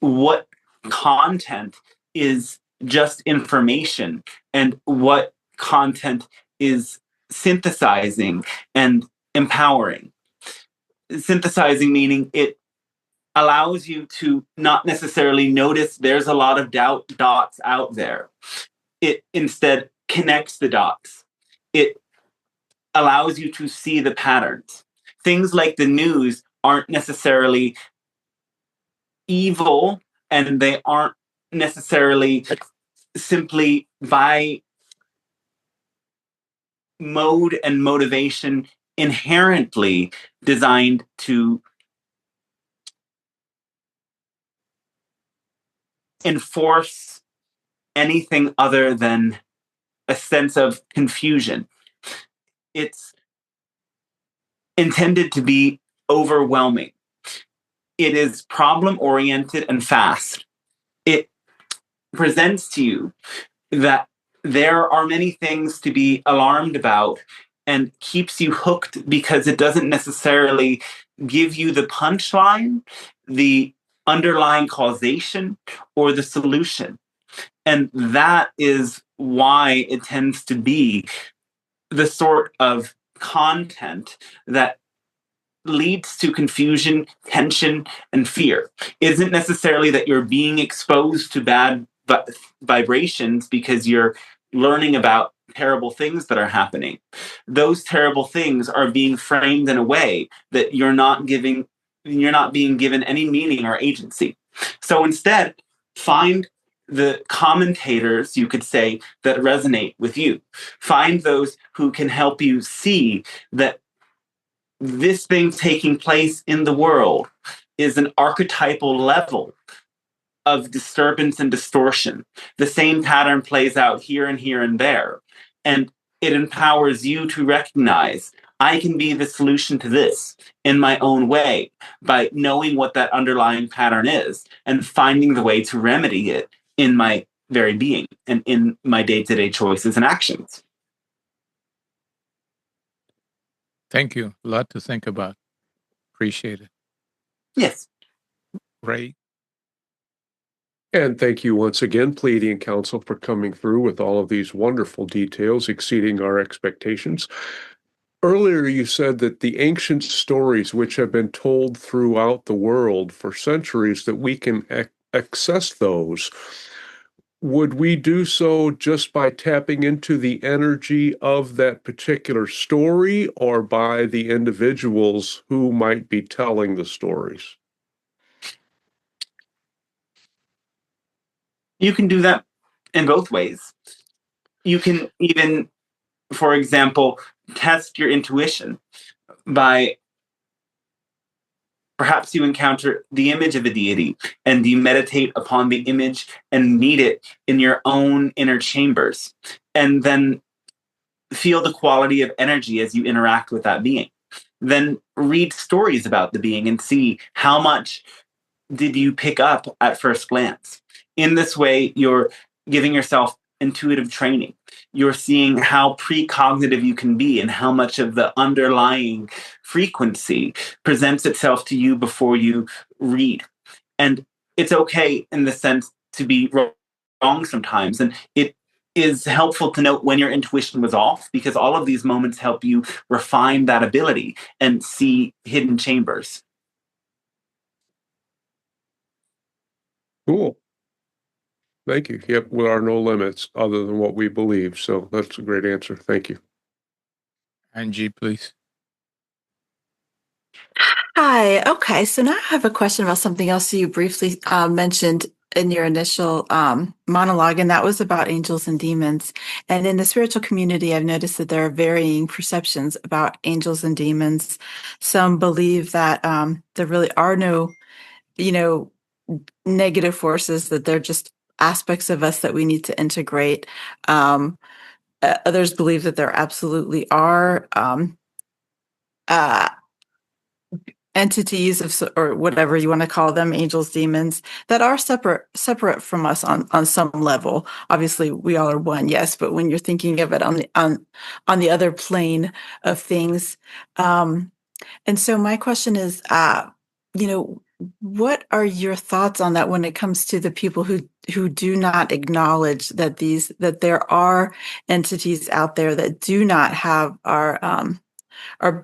what content is just information and what content is synthesizing and empowering. Synthesizing meaning it allows you to not necessarily notice there's a lot of dots out there. It instead connects the dots. It allows you to see the patterns. Things like the news aren't necessarily evil, and they aren't necessarily simply by mode and motivation inherently designed to enforce anything other than a sense of confusion. It's intended to be overwhelming. It is problem oriented and fast. It presents to you that there are many things to be alarmed about and keeps you hooked because it doesn't necessarily give you the punchline, the underlying causation, or the solution. And that is why it tends to be the sort of content that leads to confusion, tension, and fear. It isn't necessarily that you're being exposed to bad vibrations because you're learning about terrible things that are happening. Those terrible things are being framed in a way that you're not being given any meaning or agency. So instead, find the commentators, you could say, that resonate with you. Find those who can help you see that this thing taking place in the world is an archetypal level of disturbance and distortion. The same pattern plays out here and here and there. And it empowers you to recognize I can be the solution to this in my own way by knowing what that underlying pattern is and finding the way to remedy it in my very being and in my day-to-day choices and actions. Thank you. A lot to think about. Appreciate it. Yes. Ray. And thank you once again, Pleiadian Council, for coming through with all of these wonderful details, exceeding our expectations. Earlier, you said that the ancient stories which have been told throughout the world for centuries, that we can access those. Would we do so just by tapping into the energy of that particular story, or by the individuals who might be telling the stories? You can do that in both ways. You can even, for example, test your intuition by perhaps you encounter the image of a deity and you meditate upon the image and meet it in your own inner chambers, and then feel the quality of energy as you interact with that being. Then read stories about the being and see how much did you pick up at first glance. In this way, you're giving yourself intuitive training. You're seeing how precognitive you can be and how much of the underlying frequency presents itself to you before you read. And it's okay in the sense to be wrong sometimes. And it is helpful to note when your intuition was off, because all of these moments help you refine that ability and see hidden chambers. Cool. Thank you. Yep, there are no limits other than what we believe. So that's a great answer. Thank you. Angie, please. Hi. Okay. So now I have a question about something else you briefly mentioned in your initial monologue, and that was about angels and demons. And in the spiritual community, I've noticed that there are varying perceptions about angels and demons. Some believe that there really are no, negative forces, that they're just aspects of us that we need to integrate. Others believe that there absolutely are entities or whatever you want to call them, angels, demons, that are separate from us on some level. Obviously, we all are one, yes, but when you're thinking of it on the other plane of things, and so my question is, what are your thoughts on that when it comes to the people who do not acknowledge that there are entities out there that do not have our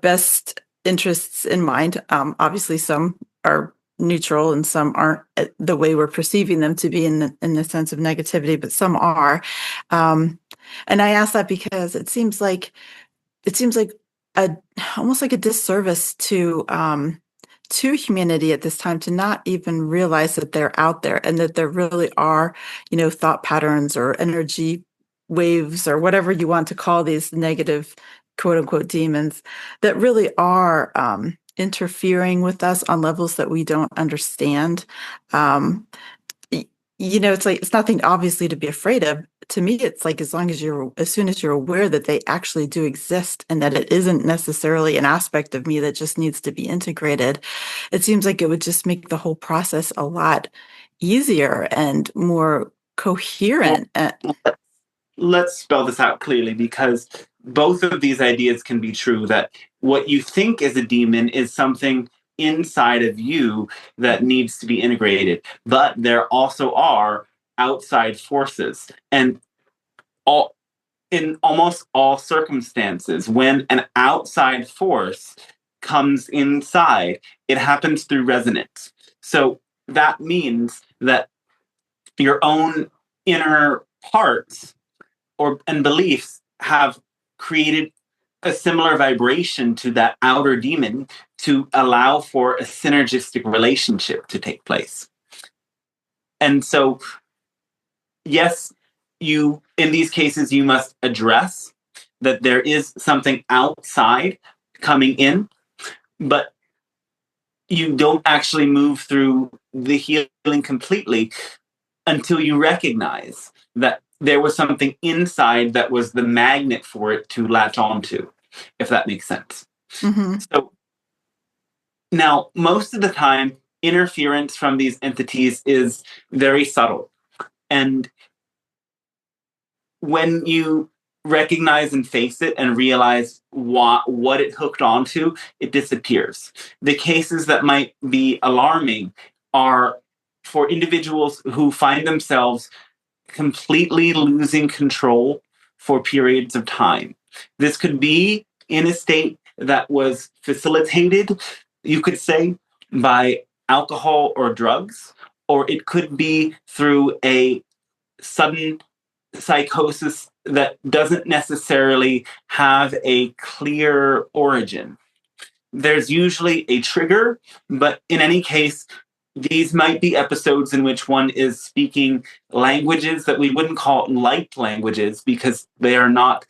best interests in mind? Obviously, some are neutral and some aren't the way we're perceiving them to be in the sense of negativity, but some are. And I ask that because it seems like almost like a disservice to humanity at this time to not even realize that they're out there and that there really are, thought patterns or energy waves or whatever you want to call these negative quote unquote demons that really are interfering with us on levels that we don't understand. It's like, it's nothing obviously to be afraid of. To me, it's like as soon as you're aware that they actually do exist and that it isn't necessarily an aspect of me that just needs to be integrated, it seems like it would just make the whole process a lot easier and more coherent. Let's spell this out clearly, because both of these ideas can be true, that what you think is a demon is something inside of you that needs to be integrated. But there also are outside forces. And in almost all circumstances, when an outside force comes inside, it happens through resonance. So that means that your own inner parts and beliefs have created a similar vibration to that outer demon to allow for a synergistic relationship to take place. And so yes, you, in these cases, you must address that there is something outside coming in, but you don't actually move through the healing completely until you recognize that there was something inside that was the magnet for it to latch onto, if that makes sense. Mm-hmm. So now, most of the time, interference from these entities is very subtle. And when you recognize and face it and realize what it hooked onto, it disappears. The cases that might be alarming are for individuals who find themselves completely losing control for periods of time. This could be in a state that was facilitated, you could say, by alcohol or drugs, or it could be through a sudden psychosis that doesn't necessarily have a clear origin. There's usually a trigger, but in any case, these might be episodes in which one is speaking languages that we wouldn't call light languages because they are not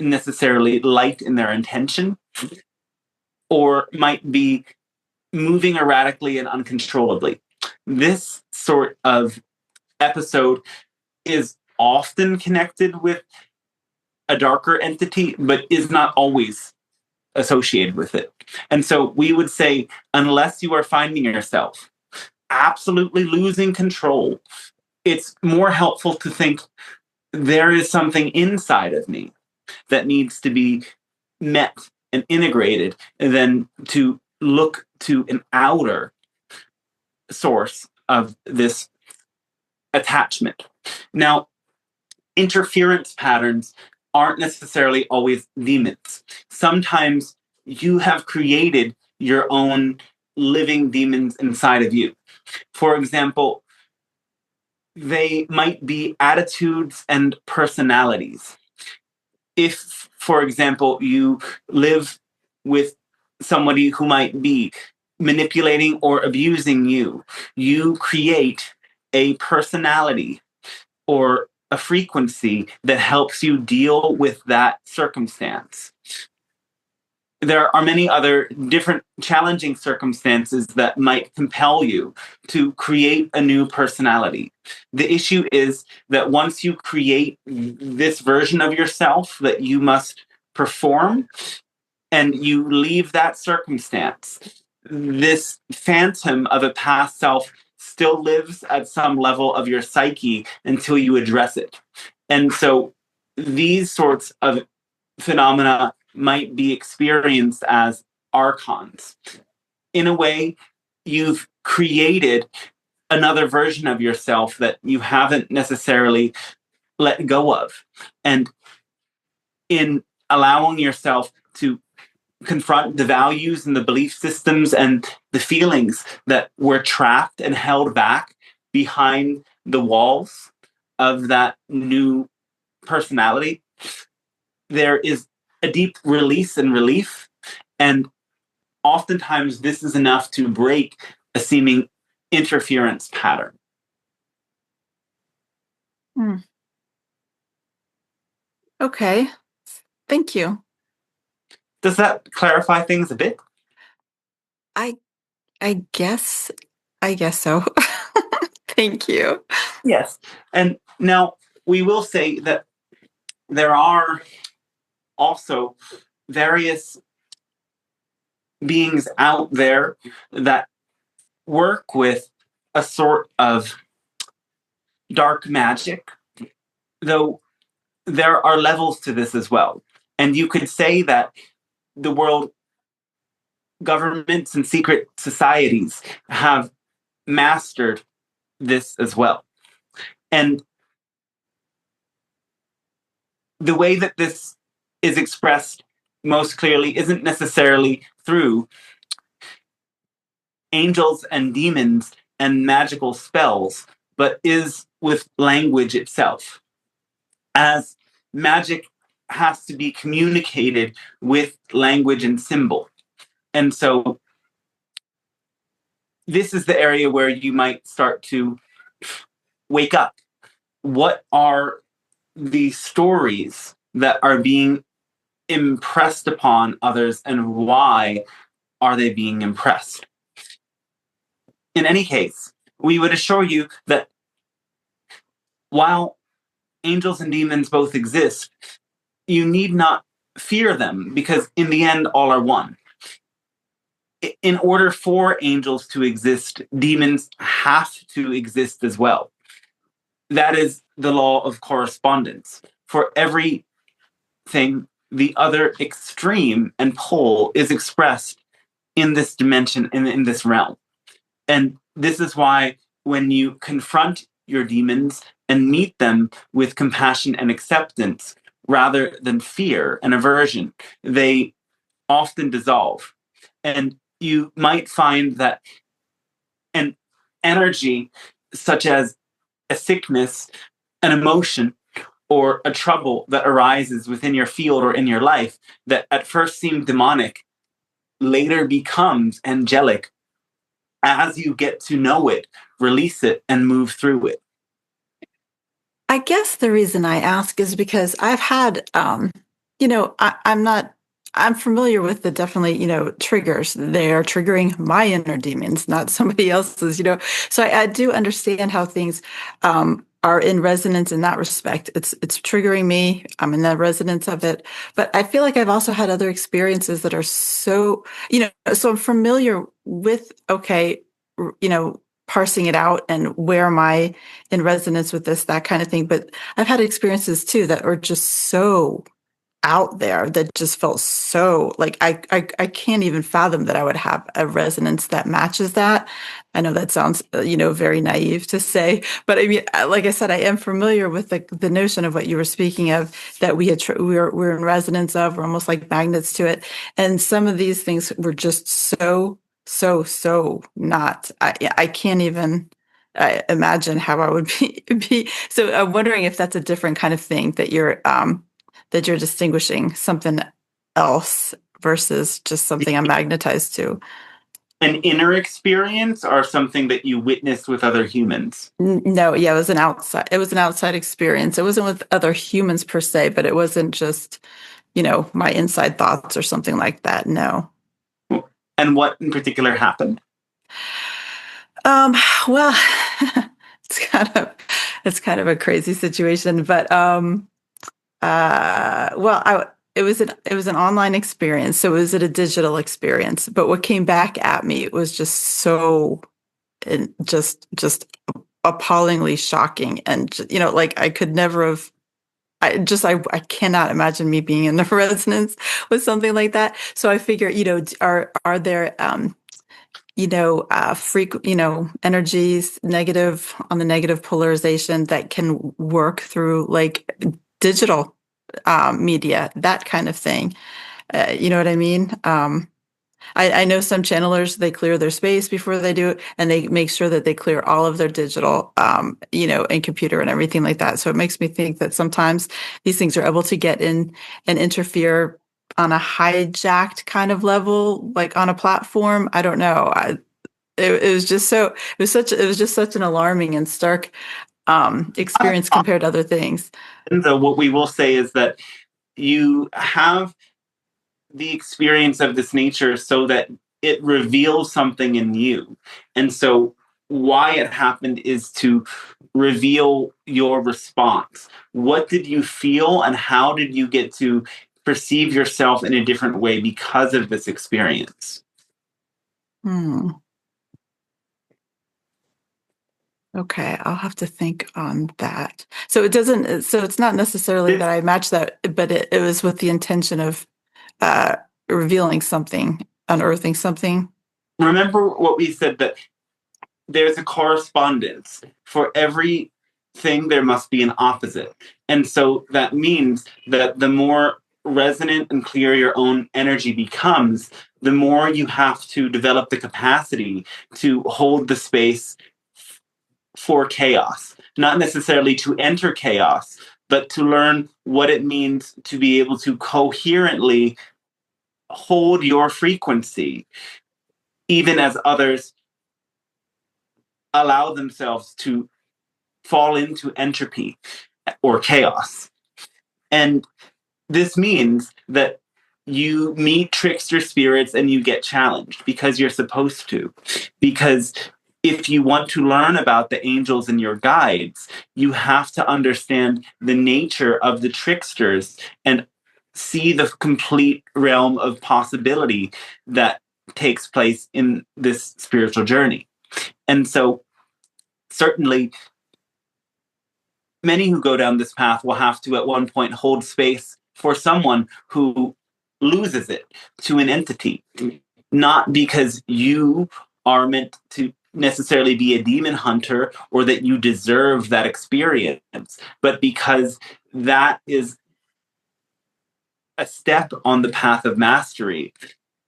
necessarily light in their intention, or might be moving erratically and uncontrollably. This sort of episode is often connected with a darker entity, but is not always associated with it. And so we would say, unless you are finding yourself absolutely losing control, it's more helpful to think there is something inside of me that needs to be met and integrated than to look to an outer source of this attachment. Now, interference patterns aren't necessarily always demons. Sometimes you have created your own living demons inside of you. For example, they might be attitudes and personalities. If, for example, you live with somebody who might be manipulating or abusing you, you create a personality or a frequency that helps you deal with that circumstance. There are many other different challenging circumstances that might compel you to create a new personality. The issue is that once you create this version of yourself that you must perform and you leave that circumstance, this phantom of a past self still lives at some level of your psyche until you address it. And so these sorts of phenomena might be experienced as archons. In a way, you've created another version of yourself that you haven't necessarily let go of. And in allowing yourself to confront the values and the belief systems and the feelings that were trapped and held back behind the walls of that new personality, there is a deep release and relief. And oftentimes this is enough to break a seeming interference pattern. Okay. Thank you. Does that clarify things a bit? I guess so. Thank you. Yes. And now we will say that there are also various beings out there that work with a sort of dark magic, though there are levels to this as well. And you could say that the world governments and secret societies have mastered this as well. And the way that this is expressed most clearly isn't necessarily through angels and demons and magical spells, but is with language itself. As magic has to be communicated with language and symbol. And so this is the area where you might start to wake up what are the stories that are being impressed upon others, and why are they being impressed? In any case, we would assure you that while angels and demons both exist, you need not fear them, because in the end, all are one. In order for angels to exist, demons have to exist as well. That is the law of correspondence. For everything, the other extreme and pole is expressed in this dimension, in this realm. And this is why when you confront your demons and meet them with compassion and acceptance, rather than fear and aversion, they often dissolve. And you might find that an energy such as a sickness, an emotion, or a trouble that arises within your field or in your life that at first seemed demonic later becomes angelic as you get to know it, release it, and move through it. I guess the reason I ask is because I've had, I'm familiar with the definitely, triggers. They are triggering my inner demons, not somebody else's, So I do understand how things are in resonance in that respect. It's triggering me. I'm in the resonance of it. But I feel like I've also had other experiences that are so, so I'm familiar with, parsing it out and where am I in resonance with this, that kind of thing. But I've had experiences too that are just so out there that just felt so like I can't even fathom that I would have a resonance that matches that. I know that sounds very naive to say, but I mean, like I said, I am familiar with the notion of what you were speaking of, that we're in resonance of, we're almost like magnets to it, and some of these things were just so not. I can't even imagine how I would be. So I'm wondering if that's a different kind of thing that you're distinguishing, something else versus just something I'm magnetized to. An inner experience or something that you witnessed with other humans? No, yeah, it was an outside experience. It wasn't with other humans per se, but it wasn't just, my inside thoughts or something like that. No. And what in particular happened? Well, it's kind of a crazy situation, but it was an online experience, so it was a digital experience. But what came back at me was just so, just appallingly shocking, and like I could never have. I cannot imagine me being in the resonance with something like that. So I figure, are there energies negative on the negative polarization that can work through like digital media, that kind of thing. You know what I mean? I know some channelers, they clear their space before they do it, and they make sure that they clear all of their digital, and computer and everything like that. So it makes me think that sometimes these things are able to get in and interfere on a hijacked kind of level, like on a platform. I don't know. It was just such an alarming and stark experience compared to other things. And so what we will say is that you have the experience of this nature so that it reveals something in you. And so why it happened is to reveal your response. What did you feel, and how did you get to perceive yourself in a different way because of this experience? Okay, I'll have to think on that. So it's not necessarily that I matched that, but it was with the intention of revealing something, unearthing something. Remember what we said, that there's a correspondence. For everything, there must be an opposite. And so that means that the more resonant and clear your own energy becomes, the more you have to develop the capacity to hold the space for chaos. Not necessarily to enter chaos, but to learn what it means to be able to coherently hold your frequency, even as others allow themselves to fall into entropy or chaos. And this means that you meet trickster spirits and you get challenged because you're supposed to. Because if you want to learn about the angels and your guides, you have to understand the nature of the tricksters and see the complete realm of possibility that takes place in this spiritual journey. And so, certainly, many who go down this path will have to at one point hold space for someone who loses it to an entity, not because you are meant to necessarily be a demon hunter or that you deserve that experience, but because that is a step on the path of mastery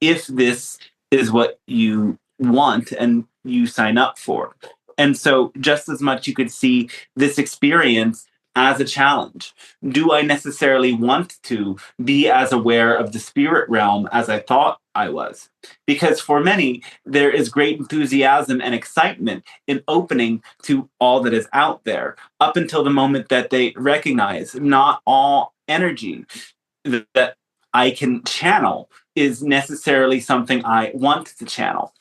if this is what you want and you sign up for. And so just as much you could see this experience as a challenge. Do I necessarily want to be as aware of the spirit realm as I thought I was? Because for many, there is great enthusiasm and excitement in opening to all that is out there, up until the moment that they recognize not all energy that I can channel is necessarily something I want to channel.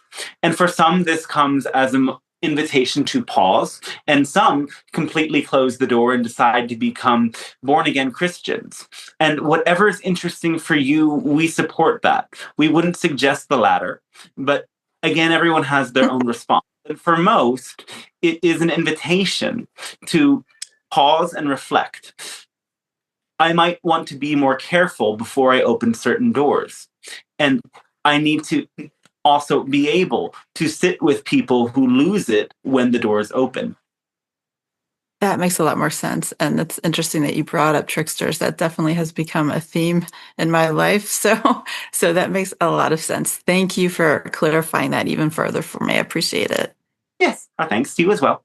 And for some, this comes as an invitation to pause, and some completely close the door and decide to become born-again Christians. And whatever is interesting for you, we support that. We wouldn't suggest the latter, but again, everyone has their own response. And for most, it is an invitation to pause and reflect. I might want to be more careful before I open certain doors. And I need to also be able to sit with people who lose it when the doors open. That makes a lot more sense. And it's interesting that you brought up tricksters. That definitely has become a theme in my life. So that makes a lot of sense. Thank you for clarifying that even further for me. I appreciate it. Yes, our thanks to you as well.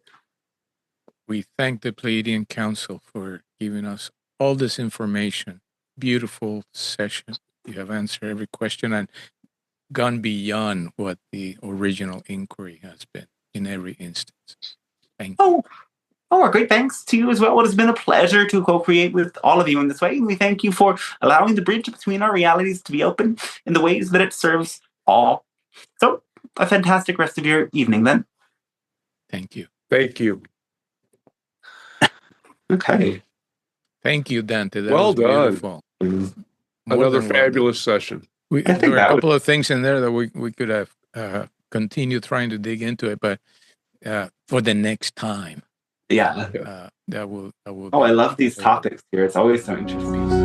We thank the Pleiadian Council for giving us all this information. Beautiful session. You have answered every question and gone beyond what the original inquiry has been in every instance. Thank you. A great thanks to you as well. It has been a pleasure to co-create with all of you in this way. We thank you for allowing the bridge between our realities to be open in the ways that it serves all. So, a fantastic rest of your evening then. Thank you. Thank you. Okay. Thank you, Dante. That Well was done. beautiful. More Another than well fabulous session. there were a couple of things in there that we could have continued trying to dig into it, but for the next time. Yeah. That will I love these topics here. It's always so interesting.